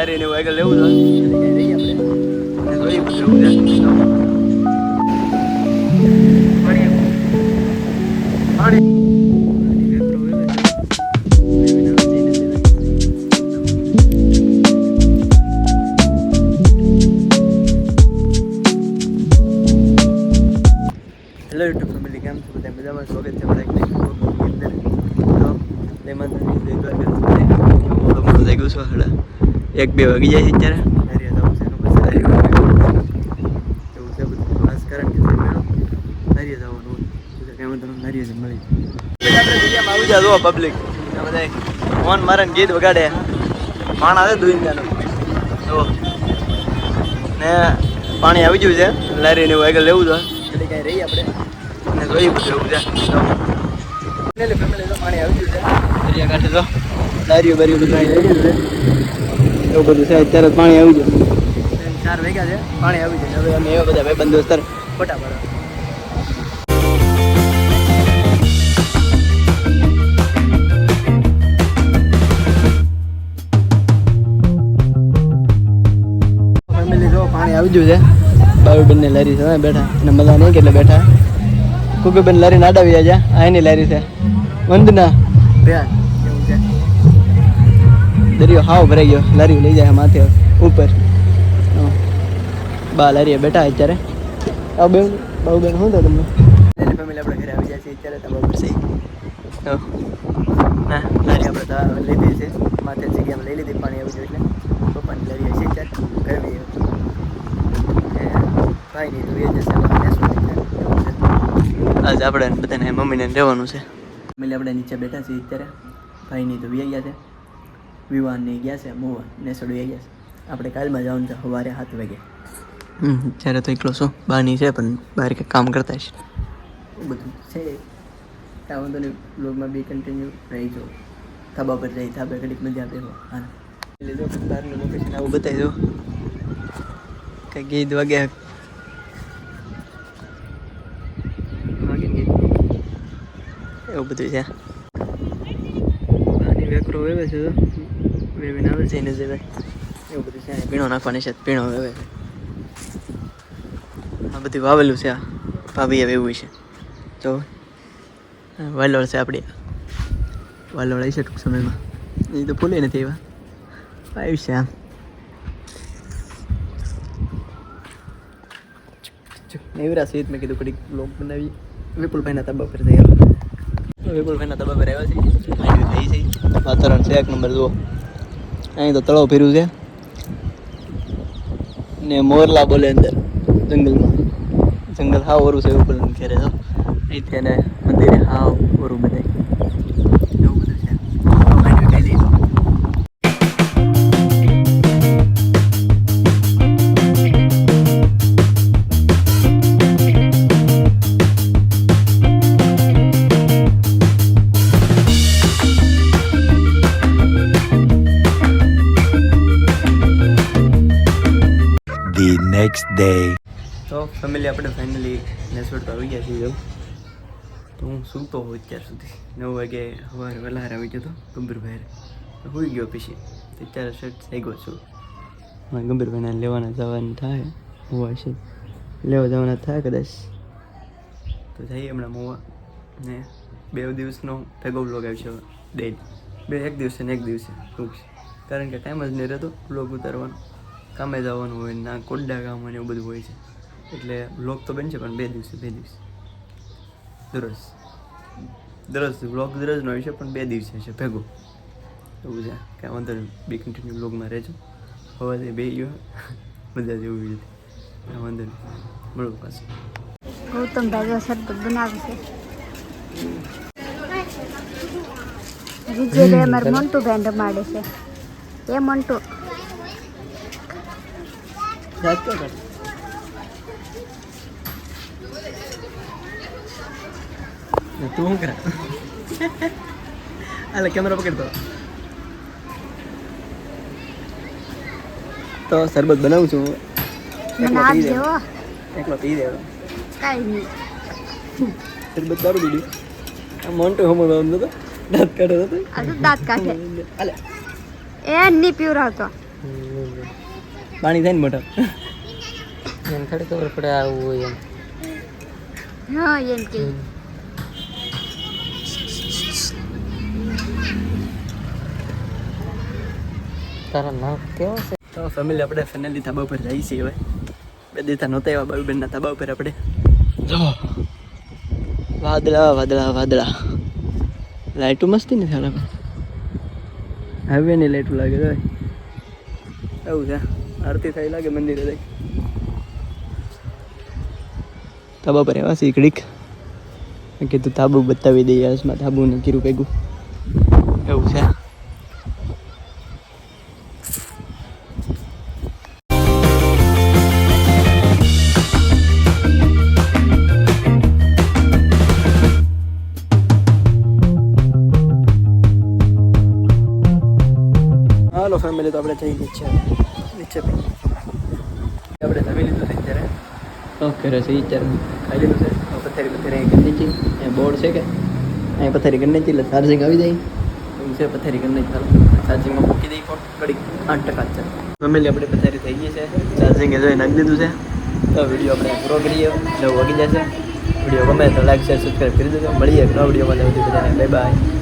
અરે ને આગળ લેવું તો રહી આપણે જોઈ બધું હેલો યુટ્યુબ ફેમિલી, કેમ છો બધા? મજામાં? સ્વાગત છે અમારા એક અંદર. તો તેમાં મોડું થઈ ગયું છે. હડા 1-2 વાગી જાય છે અત્યારે. નારિયા જવું છે એવું છે બધું ખાસ કારણ કે નારિયા જવાનું હોય કેમ તમને નારિયા જ મળી આપણે દરિયામાં આવી જાય. જો પબ્લિક બધા ફોન મારે ગીત વગાડે માણ આવે દુનિયાનો તો ને પાણી આવી ગયું છે. લારી ને આગળ લેવું તો એટલે કાંઈ રહી આપણે ને જોઈ બધું એવું છે. ફેમિલી તો પાણી આવી ગયું છે. દરિયા કાંઠે તો લારીઓ બારીઓ બધું લઈ લીધું છે. એવું બધું છે. અત્યારે પાણી આવી ગયું. 4 વાગ્યા છે, પાણી આવી જાય. હવે અમે એવા બધા ભાઈબંધ દોસ્તાર ફોટા પાડવા. ફેમિલી જો પાણી આવી ગયું છે. બાવીબેન ની લારી છે બેઠા અને મજા નહીં કેટલે બેઠા. કુકુબેન લારી નાડાવી આજે આ એની લારી છે. વંદના બેન એવું છે. દરિયો હાવ ભરાઈ ગયો. લારી લઈ જાય માથે ઉપર. બા લારીએ બેઠા અત્યારે. બાબુબેન શું થયું તમને? ફેમિલી આપણે ઘરે આવી જાય છે અત્યારે. તમારા ઉપર સહી ના લારી આપણે તો લીધી છે. માથે જગ્યામાં લઈ લીધી. પાણી આવી ગયું એટલે પપ્પાની લારી છે અત્યારે ગરમી ભાઈ નહીં તો એ જશે. આજે આપણે બધાને મમ્મીને રહેવાનું છે. મમ્મી આપણે નીચે બેઠા છીએ અત્યારે. ભાઈ નહીં તો વી ગયા છે. વિવાનની ગયા છે. મોવા નેસડ વી ગયા છે. આપણે કાલમાં જવાનું છે સવારે 7 વાગે. જ્યારે તો એકલો શું બહારની છે પણ બહાર કંઈક કામ કરતા છે. એ બધું છે. ત્યાં વાંધો નહીં. બ્લોગમાં બી કન્ટિન્યુ રહી જાઓ. ધાબા પર જઈ ધાબે ઘડીક મજા આવે. હા એટલે જો બહારનું લોકેશન આવું બતાવી દો. કંઈક ગીત વાગે એવું બધું છે. પાણી વેકરો વેવે છે. વેવીને આવે છે એને જેવાય એવું બધું છે. પીણો નાખવાની છે. પીણો વેવે છે. આ બધું વાવેલું છે. આ ભાભીએ વેવું છે. જો વાલોળ છે આપણી. વાલોળ આવી છે ટૂંક સમયમાં. એ તો ફૂલે નથી એવા આવી છે. આમ એવરા સહિત મેં કીધું કડીક બ્લોગ બનાવી. વિપુલભાઈના તબા પર થઈ વિપુલભાઈના તબા પર આવ્યા છે. થઈ છે. વાતાવરણ છે 1 નંબર. જુઓ અહીં તો તળાવ ફેર્યું છે ને મોરલા બોલે અંદર જંગલમાં. જંગલ હાવ ઓરું છે. ઉપર ઘેરે તો અહીંથી એને મંદિરે હાવ ઓરું બધાય એવું બધું છે. The next day. તો ફેમિલી આપણે ફાઇનલી નેસવડ પર આવી ગયા છીએ. તો હું સૂતો હોઉં અત્યાર સુધી. 9 વાગે સવારે વહેલા આવી ગયો હતો ગંભીરભાઈ. હોઈ ગયો પછી અત્યારે શર્ટ થઈ ગયો છું. ગંભીરભાઈને લેવાના જવાનું થાય. હોવા છે લેવા જવાના થાય કદાચ તો જઈએ હમણાં મોવા. ને 2 દિવસનો ભેગો બ્લોગ આવશે ડેલી. 1 દિવસે ને 1 દિવસે ટૂંક છે. કારણ કે ટાઈમ જ નહીં રહેતો બ્લોગ ઉતારવાનો. કામે જવાનું હોય ના કોડા કામ હોય ને એવું બધું હોય છે. એટલે બ્લોગ તો બનશે પણ 2 દિવસે 2 દિવસ દરરોજ બ્લોગ દરરોજનો હોય છે પણ 2 દિવસે છે ભેગો એવું છે. કાંઈ વાંધો નહીં. બી કન્ટિન્યુ બ્લોગમાં રહેજો. હવાથી બે ગયો મજા જેવું છે. કાંઈ વાંધો નહીં. મળું પાછું. ગૌતમભાઈ શરબત બનાવે છે. વિજયભાઈ અમારે મોન્ટુભાઈ રમાડે છે. એ મોન્ટુ તું શું કરે? હાલે કેમેરા પકડતો. તો શરબત બનાવું છું. એકલો પી દેવો. કાંઈ નહીં. શરબત દારૂ દીધું. આ મોન્ટો હમો દાંત કાઢે હતો. દાંત કાઢે. એ નહીં પીવરાવતો. પાણી થાય ને મોટા એને થોડી ખબર પડે આવું હોય એમ. હા એમ કે તારા નામ કેવો છે? તો ફેમિલી આપણે ફાઇનલી ધાબા ઉપર જઈએ છીએ હવે. બે દિવસ નહોતા એવા બાબુબેનના ધાબા ઉપર આપણે જો વાદળા વાદળા વાદળા લાઇટો મસ્તી ને સારા હવે ની લાઇટો લાગે તો એવું છે આરતી થઈ લાગે મંદિરે જઈ ધાબા પર એવા શીખડીક કીધું ધાબુ બતાવી દઈએ આજમાં ધાબુ ને કીરું ભેગું એવું છે. હાલો ફેમિલી તો આપણે જઈ નીચે નીચે આપણે જમી લીધું છે અત્યારે ઓકે રસી અત્યારે ખાઈ લીધું છે પથારી પથારી અહીં ગંદી ચી અહીંયા બોર્ડ છે કે અહીં પથારી ગંદી ચી એટલે ચાર્જિંગ આવી જાય એવું છે પથારી ગંદી ચાલો ચાર્જિંગમાં મૂકી દઈ ફોન ઘડી 8% છે ફેમિલી આપણે પથારી થઈ ગઈ છે ચાર્જિંગ એ જોઈ નાખી દીધું છે તો વિડીયો આપણે પૂરો કરીએ 9 વાગી જશે વિડીયો ગમે તો લાઈક શેર સબસ્ક્રાઈબ કરી દેજો મળીએ નવા વિડીયોમાં જલ્દી બધાને બાય બાય.